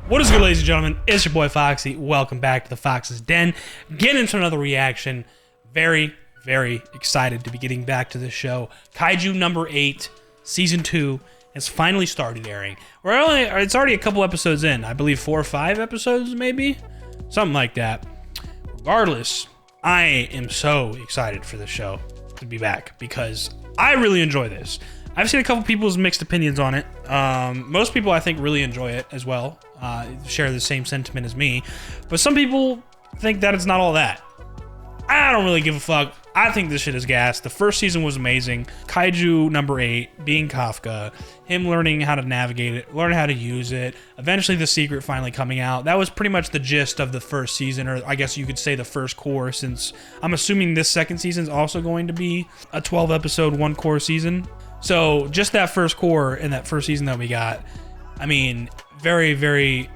What is good, ladies and gentlemen? It's your boy Foxy. Welcome back to the Fox's Den. Getting into another reaction. Very, very excited to be getting back to this show. Kaiju number 8, season 2 has finally started airing. It's already a couple episodes in. I believe 4 or 5 episodes, maybe, something like that. Regardless, I am so excited for this show to be back because I really enjoy this. I've seen a couple people's mixed opinions on it. Most people, I think, really enjoy it as well. Share the same sentiment as me. But some people think that it's not all that. I don't really give a fuck. I think this shit is gas. The first season was amazing. Kaiju number 8, being Kafka, him learning how to navigate it, learn how to use it, eventually the secret finally coming out. That was pretty much the gist of the first season, or I guess you could say the first core, since I'm assuming this second season is also going to be a 12-episode, 1-core season. So just that first core in that first season that we got, I mean, very, very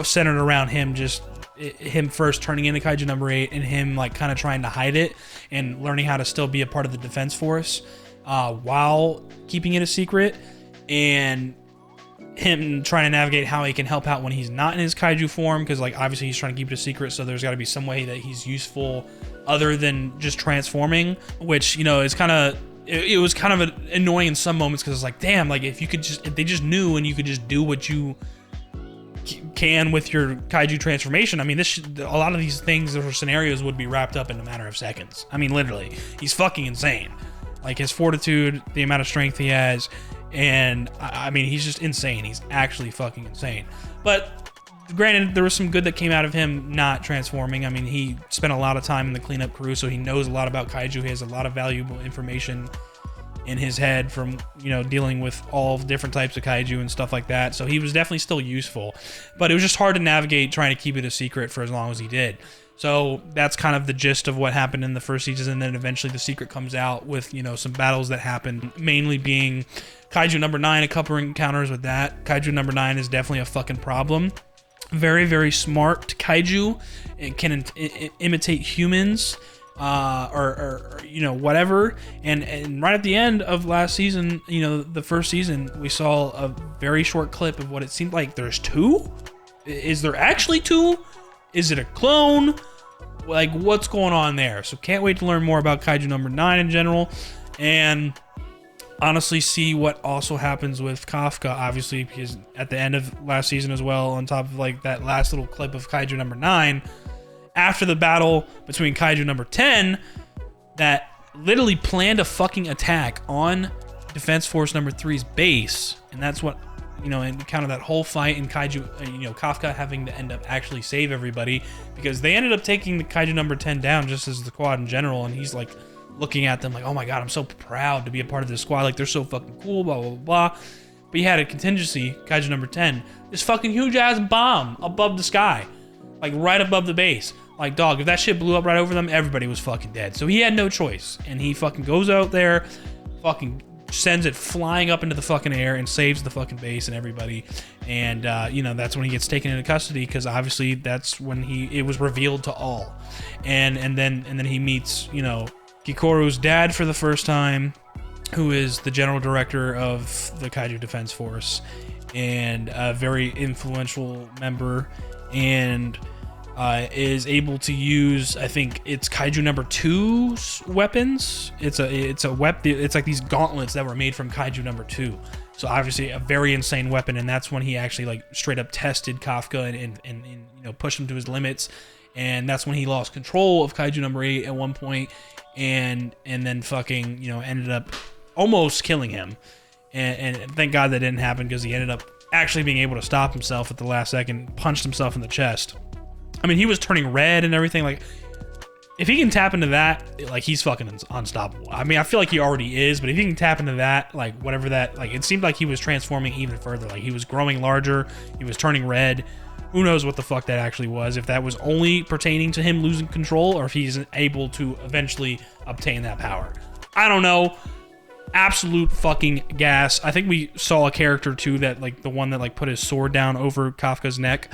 centered around him, just him first turning into Kaiju number 8 and him like kind of trying to hide it and learning how to still be a part of the defense force while keeping it a secret, and him trying to navigate how he can help out when he's not in his Kaiju form, because like obviously he's trying to keep it a secret, so there's got to be some way that he's useful other than just transforming, which, you know, is kind of... It was kind of annoying in some moments because it's like, damn, like if they just knew and you could just do what you can with your Kaiju transformation. I mean, a lot of these things or scenarios would be wrapped up in a matter of seconds. I mean, literally, he's fucking insane. Like his fortitude, the amount of strength he has, and I mean, he's just insane. He's actually fucking insane. But granted, there was some good that came out of him not transforming. I mean, he spent a lot of time in the cleanup crew, so he knows a lot about Kaiju. He has a lot of valuable information in his head from, you know, dealing with all different types of Kaiju and stuff like that. So he was definitely still useful, but it was just hard to navigate trying to keep it a secret for as long as he did. So that's kind of the gist of what happened in the first season, and then eventually the secret comes out with, you know, some battles that happened, mainly being Kaiju number 9, a couple encounters with that. Kaiju number 9 is definitely a fucking problem. Very, very smart Kaiju. It can imitate humans, or you know, whatever. And right at the end of last season, you know, the first season, we saw a very short clip of what it seemed like there's 2. Is there actually 2? Is it a clone? Like, what's going on there? So can't wait to learn more about Kaiju number 9 in general, and honestly see what also happens with Kafka, obviously, because at the end of last season as well, on top of like that last little clip of Kaiju number 9, after the battle between Kaiju number 10, that literally planned a fucking attack on Defense Force number 3's base, and that's what, you know, and kind of that whole fight in Kaiju, you know, Kafka having to end up actually save everybody, because they ended up taking the Kaiju number 10 down, just as the squad in general, and he's like looking at them like, oh my god, I'm so proud to be a part of this squad, like they're so fucking cool, blah blah blah. But he had a contingency, Kaiju number 10, this fucking huge ass bomb above the sky, like right above the base. Like, dog, if that shit blew up right over them, everybody was fucking dead. So he had no choice, and he fucking goes out there, fucking sends it flying up into the fucking air and saves the fucking base and everybody. And you know, that's when he gets taken into custody, because obviously that's when it was revealed to all. And then he meets, you know, Kikoru's dad for the first time, who is the general director of the Kaiju Defense Force and a very influential member, and is able to use, I think it's Kaiju number 2's weapons. It's like these gauntlets that were made from Kaiju number 2. So obviously a very insane weapon, and that's when he actually like straight up tested Kafka and you know, pushed him to his limits. And that's when he lost control of Kaiju number 8 at one point, and then fucking, you know, ended up almost killing him. And thank God that didn't happen, because he ended up actually being able to stop himself at the last second, punched himself in the chest. I mean, he was turning red and everything. Like, if he can tap into that, like, he's fucking unstoppable. I mean, I feel like he already is, but if he can tap into that, like, whatever that, like, it seemed like he was transforming even further. Like, he was growing larger, he was turning red. Who knows what the fuck that actually was, if that was only pertaining to him losing control, or if he's able to eventually obtain that power. I don't know. Absolute fucking gas. I think we saw a character too, that like the one that like put his sword down over Kafka's neck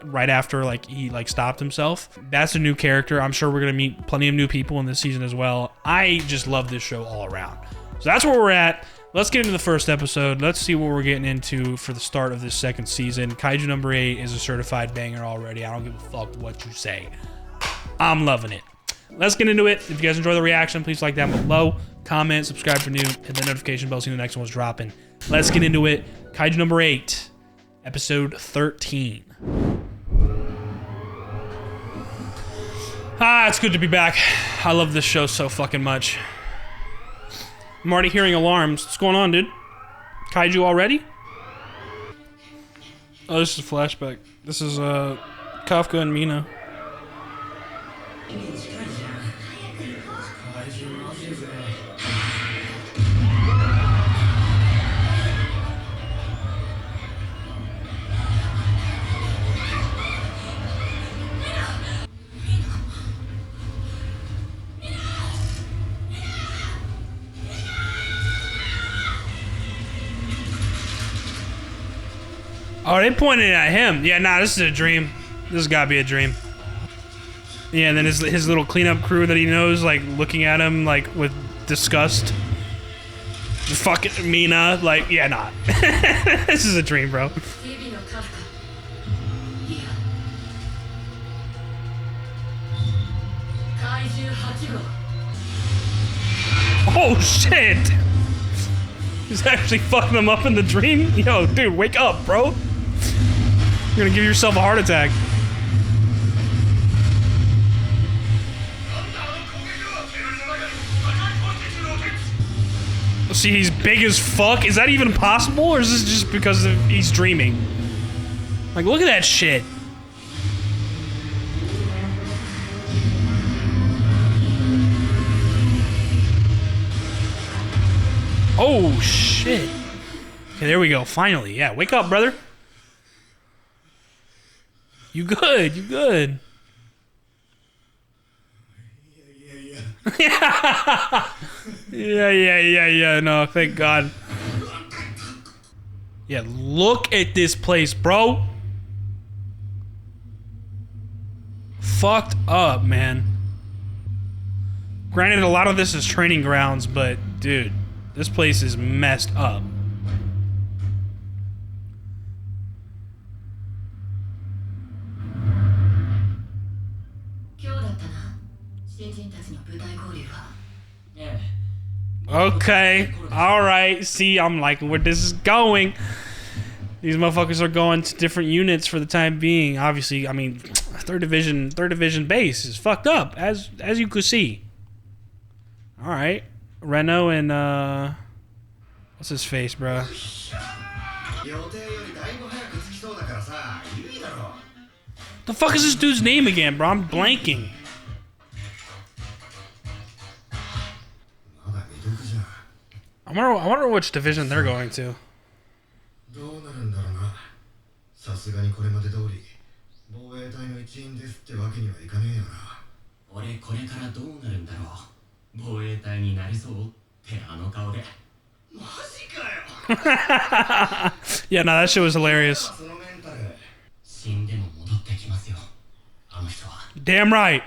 right after like he like stopped himself. That's a new character. I'm sure we're gonna meet plenty of new people in this season as well. I just love this show all around. So that's where we're at. let's get into the first episode. Let's see what we're getting into for the start of this second season. Kaiju number 8 is a certified banger already. I don't give a fuck what you say. I'm loving it. Let's get into it. If you guys enjoy the reaction, please like down below, comment, subscribe for new, hit the notification bell so the next one's dropping. Let's get into it. Kaiju number 8, episode 13. It's good to be back. I love this show so fucking much. I'm already hearing alarms. What's going on, dude? Kaiju already? Oh, this is a flashback. This is Kafka and Mina. Oh, they pointed at him. Yeah, nah, this is a dream. This has gotta be a dream. Yeah, and then his little cleanup crew that he knows, like, looking at him, like, with disgust. Fucking Mina, like, yeah, nah. This is a dream, bro. Oh, shit! He's actually fucking him up in the dream? Yo, dude, wake up, bro. You're gonna give yourself a heart attack. See, he's big as fuck. Is that even possible, or is this just because he's dreaming? Like, look at that shit. Oh, shit. Okay, there we go. Finally. Yeah, wake up, brother. You good. You good. Yeah. No, thank God. Yeah, look at this place, bro. Fucked up, man. Granted, a lot of this is training grounds, but, dude, this place is messed up. Okay, alright, see, I'm liking where this is going. These motherfuckers are going to different units for the time being. Obviously, I mean, third division base is fucked up, as you could see. Alright. Reno and, what's his face, bro? The fuck is this dude's name again, bro? I'm blanking. I wonder which division they're going to. Yeah, no, that shit was hilarious. Damn right.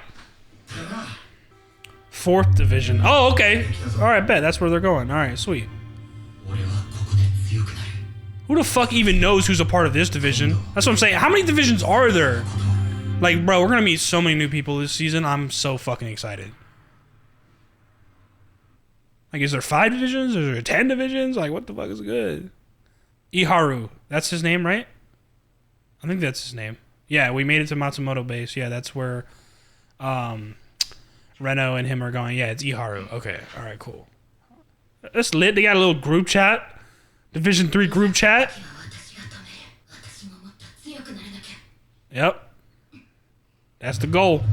4th division. Oh, okay. Alright, bet. That's where they're going. Alright, sweet. Who the fuck even knows who's a part of this division? That's what I'm saying. How many divisions are there? Like, bro, we're gonna meet so many new people this season. I'm so fucking excited. Like, is there 5 divisions? Is there 10 divisions? Like, what the fuck is good? Iharu. That's his name, right? I think that's his name. Yeah, we made it to Matsumoto base. Yeah, that's where Reno and him are going. Yeah, it's Iharu. Okay, alright, cool. That's lit. They got a little group chat. Division 3 group chat. Yep. That's the goal.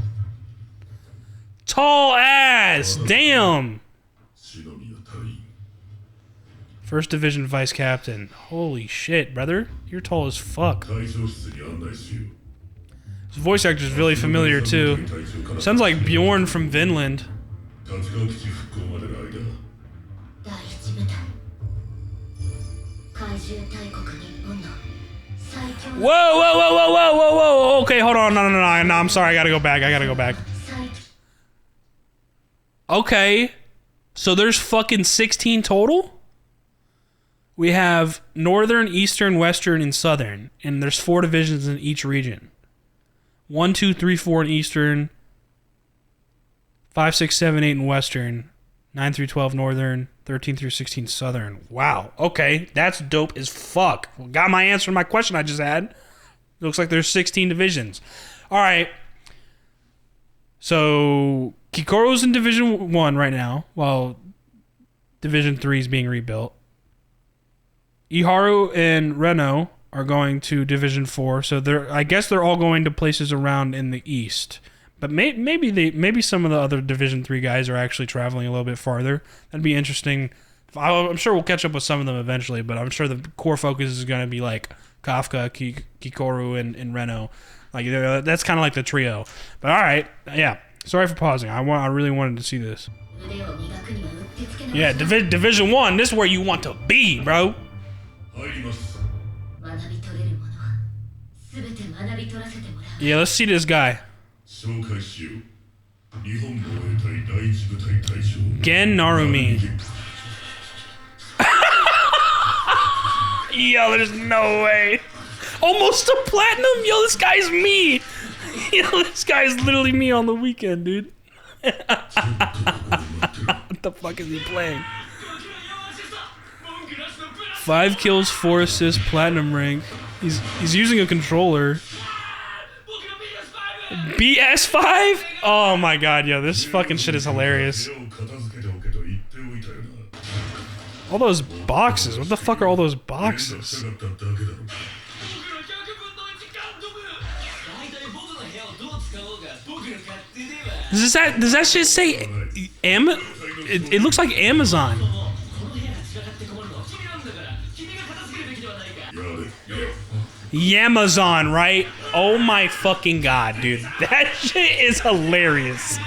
Tall ass! Damn! 1st Division Vice Captain. Holy shit, brother. You're tall as fuck. His voice actor is really familiar, too. Sounds like Bjorn from Vinland. Whoa. Okay, hold on. No, I'm sorry. I gotta go back. Okay. So there's fucking 16 total? We have Northern, Eastern, Western, and Southern. And there's 4 divisions in each region. 1, 2, 3, 4 in Eastern. 5, 6, 7, 8 in Western. 9 through 12 Northern. 13 through 16 Southern. Wow. Okay. That's dope as fuck. Well, got my answer to my question I just had. Looks like there's 16 divisions. All right. So Kikoru's in Division 1 right now, while Division 3 is being rebuilt. Iharu and Reno are going to Division 4, so I guess they're all going to places around in the east. But maybe some of the other Division 3 guys are actually traveling a little bit farther. That'd be interesting. I'm sure we'll catch up with some of them eventually, but I'm sure the core focus is going to be like Kafka, Kikoru, and Reno. Like that's kind of like the trio. But all right, yeah. Sorry for pausing. I really wanted to see this. Yeah, Division 1. This is where you want to be, bro. Yeah, let's see this guy. Gen Narumi. Yo, there's no way. Almost a platinum? Yo, this guy's me. Yo, this guy's literally me on the weekend, dude. What the fuck is he playing? 5 kills, 4 assists, platinum rank. He's using a controller. BS5? Oh my god, yo, this fucking shit is hilarious. All those boxes. What the fuck are all those boxes? Does that shit say it looks like Amazon. Yamazon, right? Oh my fucking god, dude. That shit is hilarious.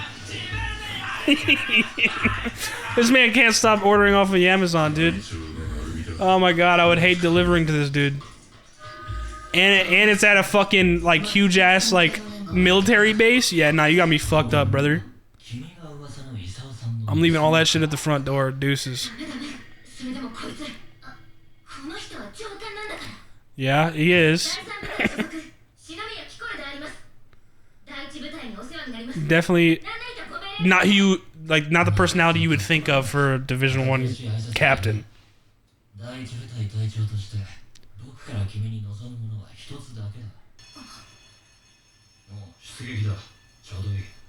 This man can't stop ordering off of Amazon, dude. Oh my god, I would hate delivering to this dude. And it's at a fucking like huge ass like military base. Yeah, nah, you got me fucked up, brother. I'm leaving all that shit at the front door. Deuces. Yeah, he is. Definitely not you, like not the personality you would think of for a Division 1 captain.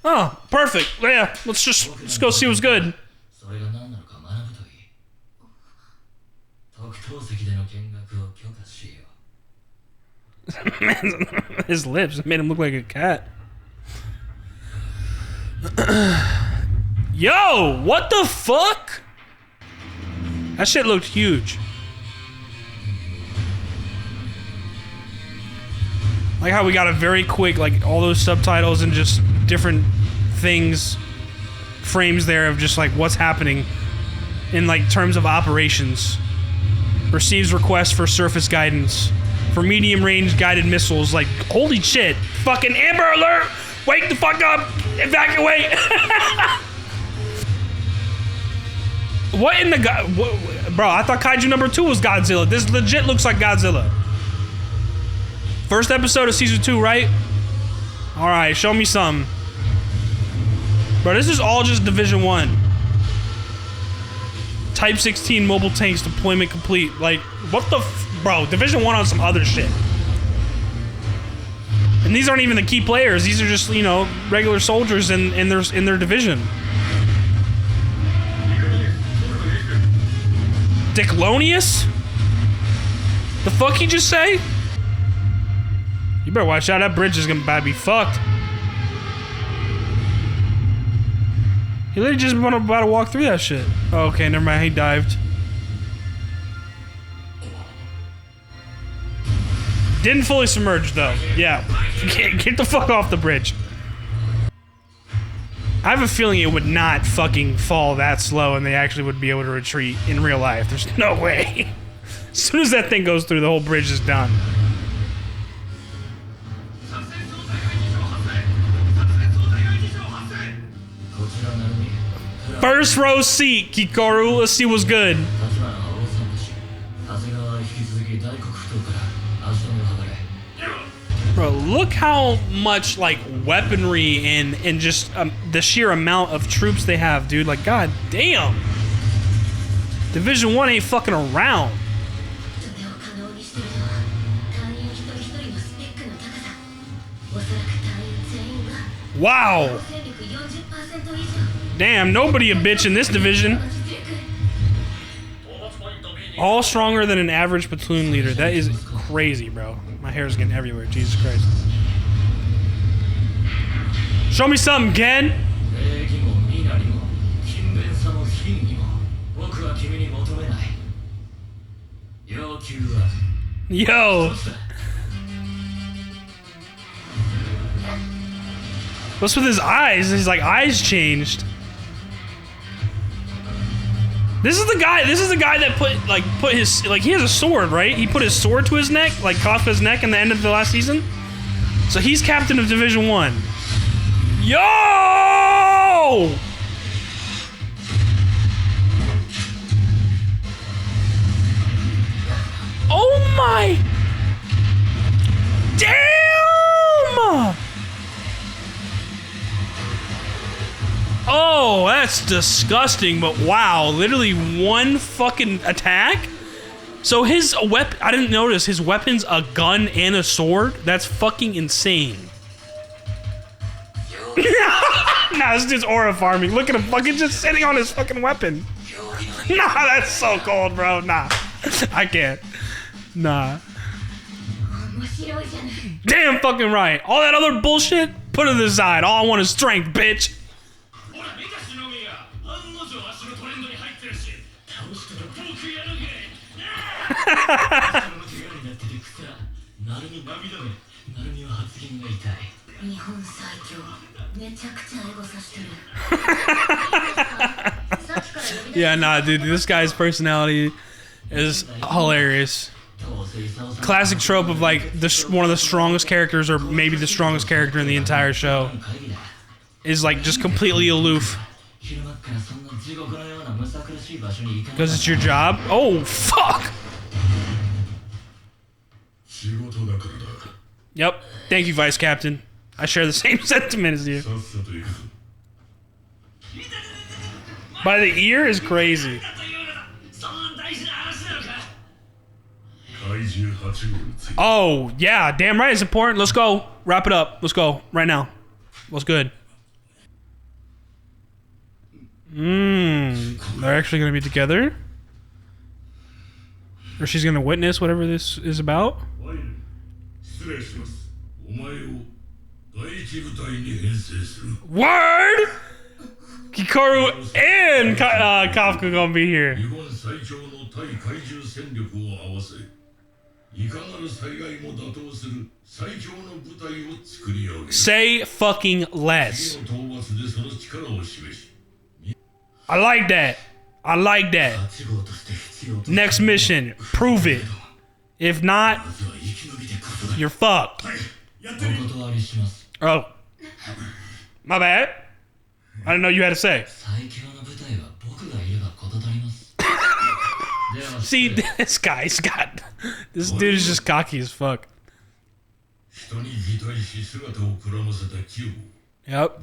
Oh, perfect. Yeah, let's go see what's good. His lips made him look like a cat. Yo, what the fuck? That shit looked huge. Like how we got a very quick, like all those subtitles and just different things, frames there of just like what's happening in like terms of operations. Receives requests for surface guidance. For medium range guided missiles, like holy shit, fucking Amber Alert! Wake the fuck up! Evacuate! What in the bro? I thought Kaiju number 2 was Godzilla. This legit looks like Godzilla. First episode of season 2, right? All right, show me some, bro. This is all just Division 1. Type 16 mobile tanks deployment complete. Like, what the bro, Division 1 on some other shit. And these aren't even the key players. These are just, you know, regular soldiers in their division. Diclonius? The fuck he just say? You better watch out, that bridge is gonna be fucked. He literally just about to walk through that shit. Oh, okay, never mind, he dived. Didn't fully submerge though. Yeah. Get the fuck off the bridge. I have a feeling it would not fucking fall that slow and they actually would be able to retreat in real life. There's no way. As soon as that thing goes through, the whole bridge is done. First row seat, Kikoru. Let's see what's good. Bro, look how much like weaponry and just the sheer amount of troops they have, dude. Like, god damn. Division 1 ain't fucking around. Wow. Damn, nobody a bitch in this division. All stronger than an average platoon leader. That is crazy, bro. My hair's getting everywhere. Jesus Christ. Show me something, Ken. Yo. What's with his eyes? His like eyes changed. This is the guy that put his like he has a sword, right? He put his sword to his neck, like Kafka's neck in the end of the last season. So he's captain of Division 1. Yo! Oh my! Damn! Oh, that's disgusting, but wow, literally one fucking attack? So his weapon, I didn't notice, his weapon's a gun and a sword? That's fucking insane. Nah, this dude's aura farming. Look at him fucking just sitting on his fucking weapon. Nah, that's so cold, bro. Nah, I can't. Nah. Damn fucking right. All that other bullshit, put it aside. All I want is strength, bitch. Yeah, nah, dude, this guy's personality is hilarious. Classic trope of like one of the strongest characters, or maybe the strongest character in the entire show, is like just completely aloof. Because it's your job? Oh, fuck! Yep. Thank you, Vice Captain. I share the same sentiment as you. By the ear is crazy. Oh, yeah. Damn right it's important. Let's go. Wrap it up. Let's go. Right now. What's good? They're actually going to be together? Or she's going to witness whatever this is about? Word! Hikaru and Kafka gonna be here. Say fucking less. I like that. I like that. Next mission, prove it. If not, you're fucked. Oh. My bad. I didn't know you had to say. See, this guy's got... This dude is just cocky as fuck. Yep.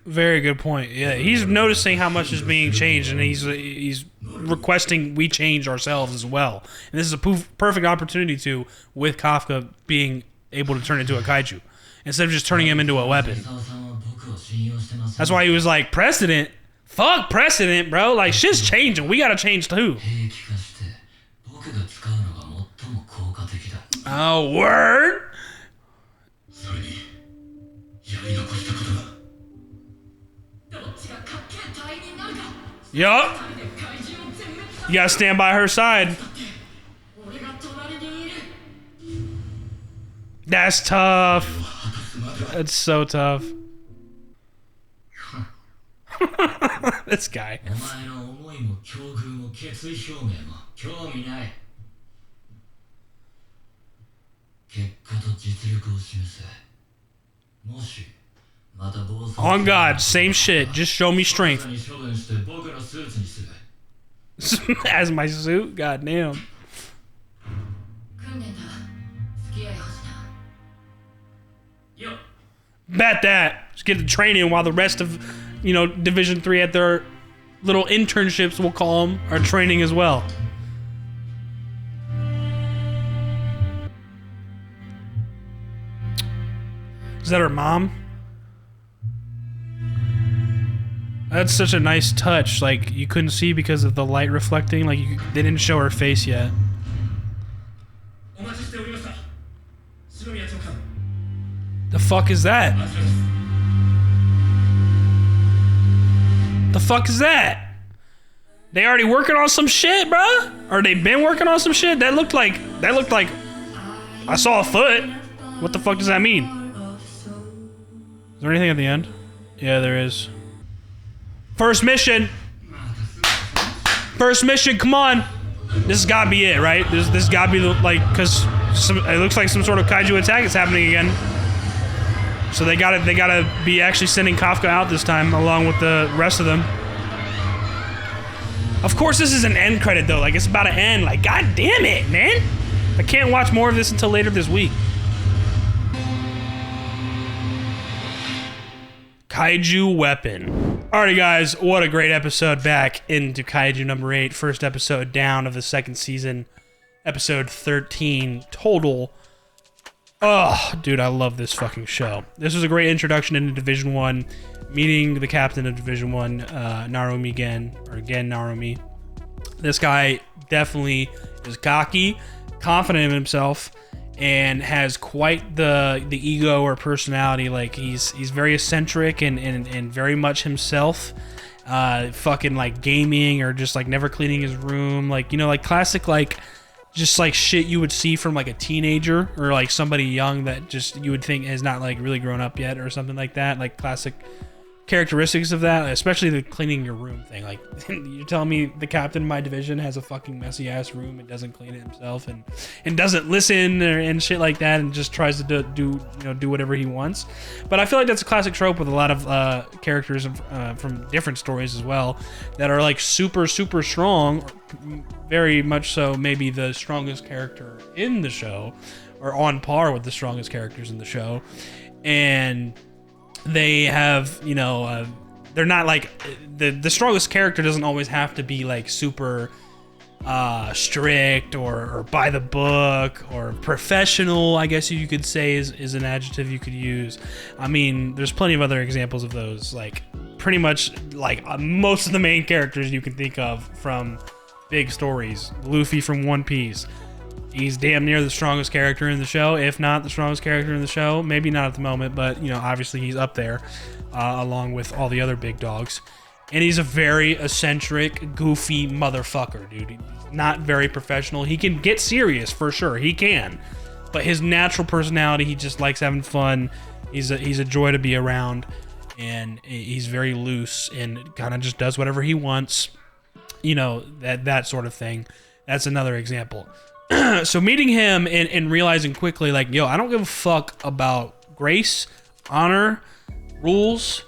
Very good point. Yeah, he's noticing how much is being changed, and he's requesting we change ourselves as well. And this is a perfect opportunity to, with Kafka being able to turn into a kaiju, instead of just turning him into a weapon. That's why he was like, precedent? Fuck precedent, bro. Like, shit's changing. We gotta change too. Oh, word? Yup. You gotta stand by her side. That's tough. That's so tough. This guy. On God, same shit. Just show me strength. As my suit? God damn. Bet that. Just get the training while the rest of, Division 3 at their little internships, we'll call them, are training as well. Is that her mom? That's such a nice touch. Like, you couldn't see because of the light reflecting. Like, they didn't show her face yet. The fuck is that? The fuck is that? They already working on some shit, bruh? Or they been working on some shit? That looked like I saw a foot. What the fuck does that mean? Is there anything at the end? Yeah, there is. First mission. First mission, come on. This has gotta be it, right? This gotta be cause it looks like some sort of kaiju attack is happening again. So they gotta be actually sending Kafka out this time, along with the rest of them. Of course, this is an end credit though. Like, it's about to end. Like, god damn it, man! I can't watch more of this until later this week. Kaiju Weapon. Alrighty, guys, what a great episode back into Kaiju number 8. First episode down of the second season. Episode 13 total. Oh, dude, I love this fucking show. This was a great introduction into Division 1, meeting the captain of Division 1, Narumi Gen, or Gen Narumi. This guy definitely is cocky, confident in himself, and has quite the ego or personality. Like, he's very eccentric and very much himself. Fucking like gaming, or just like never cleaning his room. Like, like classic just like shit you would see from like a teenager or like somebody young that just you would think has not like really grown up yet or something like that. Like classic characteristics of that, especially the cleaning your room thing. Like, you're telling me the captain of my division has a fucking messy ass room and doesn't clean it himself and doesn't listen and shit like that, and just tries to do whatever he wants. But I feel like that's a classic trope with a lot of characters from different stories as well, that are like super strong, very much so maybe the strongest character in the show, or on par with the strongest characters in the show, and they have, they're not like the strongest character doesn't always have to be like super strict or by the book or professional, I guess you could say is an adjective you could use. I mean, there's plenty of other examples of those, like pretty much like most of the main characters you can think of from big stories. Luffy from One Piece. He's damn near the strongest character in the show, if not the strongest character in the show. Maybe not at the moment, but, obviously he's up there, along with all the other big dogs. And he's a very eccentric, goofy motherfucker, dude. He's not very professional. He can get serious, for sure. He can. But his natural personality, he just likes having fun. He's a joy to be around. And he's very loose and kind of just does whatever he wants. That sort of thing. That's another example. So meeting him and realizing quickly, like, yo, I don't give a fuck about grace, honor, rules,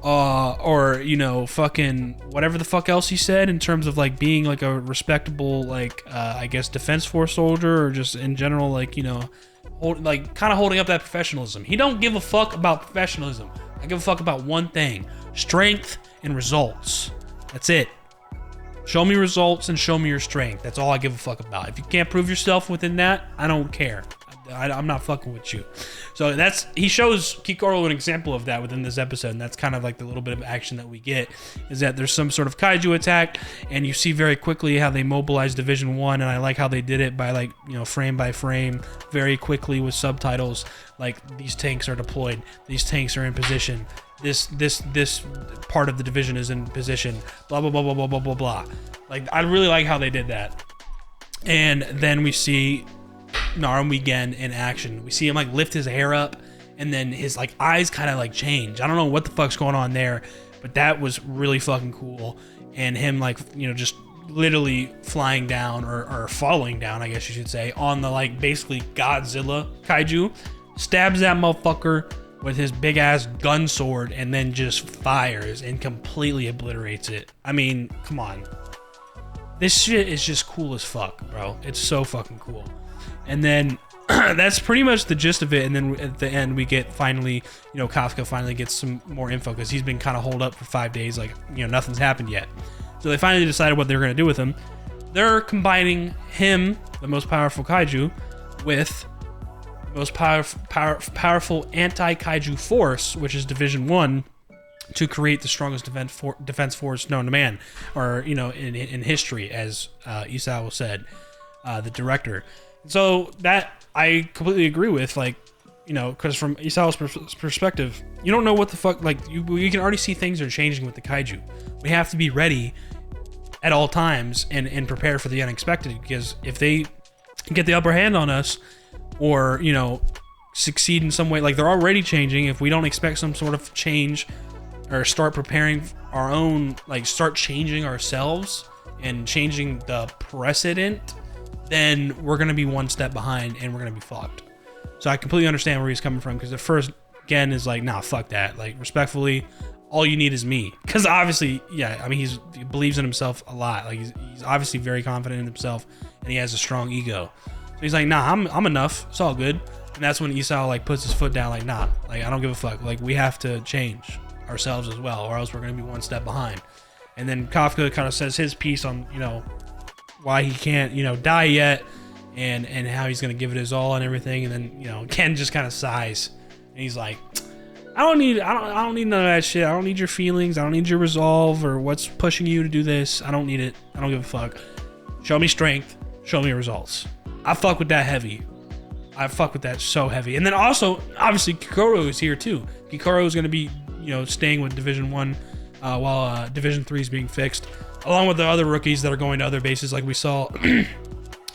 or, fucking whatever the fuck else he said in terms of, like, being, like, a respectable, like, I guess, Defense Force soldier, or just in general, like, kind of holding up that professionalism. He don't give a fuck about professionalism. I give a fuck about one thing: strength and results. That's it. Show me results and show me your strength. That's all I give a fuck about. If you can't prove yourself within that, I don't care. I'm not fucking with you. So he shows Kikoru an example of that within this episode, and that's kind of like the little bit of action that we get, is that there's some sort of kaiju attack, and you see very quickly how they mobilize Division 1, and I like how they did it by, like, frame by frame, very quickly with subtitles, like, these tanks are deployed, these tanks are in position, this part of the division is in position, blah blah blah blah blah blah blah blah. Like, I really like how they did that. And then we see Narumi Gen in action. We see him like lift his hair up, and then his like eyes kind of like change. I don't know what the fuck's going on there, but that was really fucking cool. And him like, just literally flying down or falling down, I guess you should say, on the like basically Godzilla kaiju, stabs that motherfucker, with his big ass gun sword and then just fires and completely obliterates it. I mean, come on. This shit is just cool as fuck, bro. It's so fucking cool. And then that's pretty much the gist of it. And then at the end, we get finally, Kafka finally gets some more info because he's been kind of holed up for 5 days. Like, nothing's happened yet. So they finally decided what they're going to do with him. They're combining him, the most powerful kaiju, with the most powerful anti-kaiju force, which is Division 1, to create the strongest defense force known to man, or in history, as Isao said, the director. So that I completely agree with, like, because from Isao's perspective, you don't know what the fuck, like, you can already see things are changing with the kaiju. We have to be ready at all times and prepare for the unexpected, because if they get the upper hand on us, or succeed in some way, like they're already changing, if we don't expect some sort of change or start preparing our own, like start changing ourselves and changing the precedent, then we're going to be one step behind and we're going to be fucked. So I completely understand where he's coming from, because the first Gen is like, nah, fuck that. Like, respectfully, all you need is me. Because obviously, yeah, I mean, he believes in himself a lot. Like, he's obviously very confident in himself, and he has a strong ego. So he's like, nah, I'm enough. It's all good. And that's when Isao, like, puts his foot down, like, nah, like, I don't give a fuck. Like, we have to change ourselves as well, or else we're going to be one step behind. And then Kafka kind of says his piece on, why he can't, die yet, and how he's going to give it his all and everything. And then, Ken just kind of sighs, and he's like, I don't need none of that shit. I don't need your feelings. I don't need your resolve or what's pushing you to do this. I don't need it. I don't give a fuck. Show me strength. Show me results. I fuck with that heavy. I fuck with that so heavy. And then also, obviously, Kikoru is here too. Kikoru is going to be, staying with Division 1 while Division 3 is being fixed, along with the other rookies that are going to other bases. Like we saw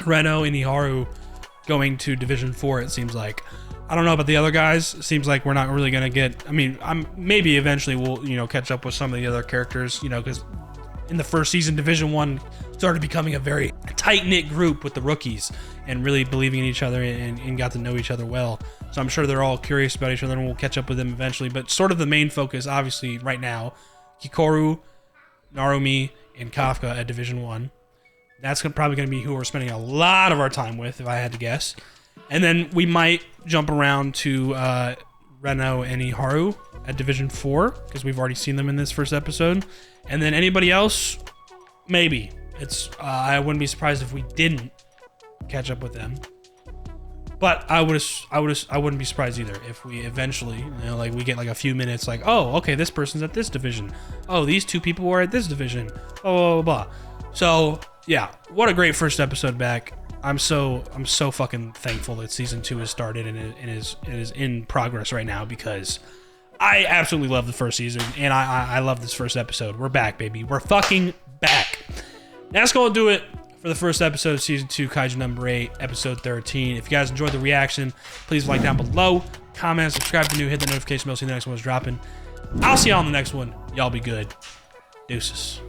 Reno and Iharu going to Division 4, it seems like. I don't know about the other guys. It seems like we're not really going to get... I mean, maybe eventually we'll, catch up with some of the other characters, because in the first season, Division 1 started becoming a very tight-knit group with the rookies and really believing in each other and got to know each other well. So I'm sure they're all curious about each other, and we'll catch up with them eventually. But sort of the main focus, obviously, right now, Kikoru, Narumi, and Kafka at Division 1. That's probably going to be who we're spending a lot of our time with, if I had to guess. And then we might jump around to Reno and Iharu at Division 4, because we've already seen them in this first episode. And then anybody else, maybe. I wouldn't be surprised if we didn't catch up with them. But I wouldn't be surprised either if we eventually, like we get like a few minutes, like, oh, okay, this person's at this division. Oh, these two people were at this division. Blah, blah, blah. So yeah, what a great first episode back. I'm so fucking thankful that season 2 has started and it is in progress right now, because I absolutely love the first season, and I love this first episode. We're back, baby. We're fucking back. That's gonna do it for the first episode of season 2, Kaiju number 8, episode 13. If you guys enjoyed the reaction, please like down below, comment, subscribe if you're new, hit the notification bell so the next one's dropping. I'll see y'all on the next one. Y'all be good. Deuces.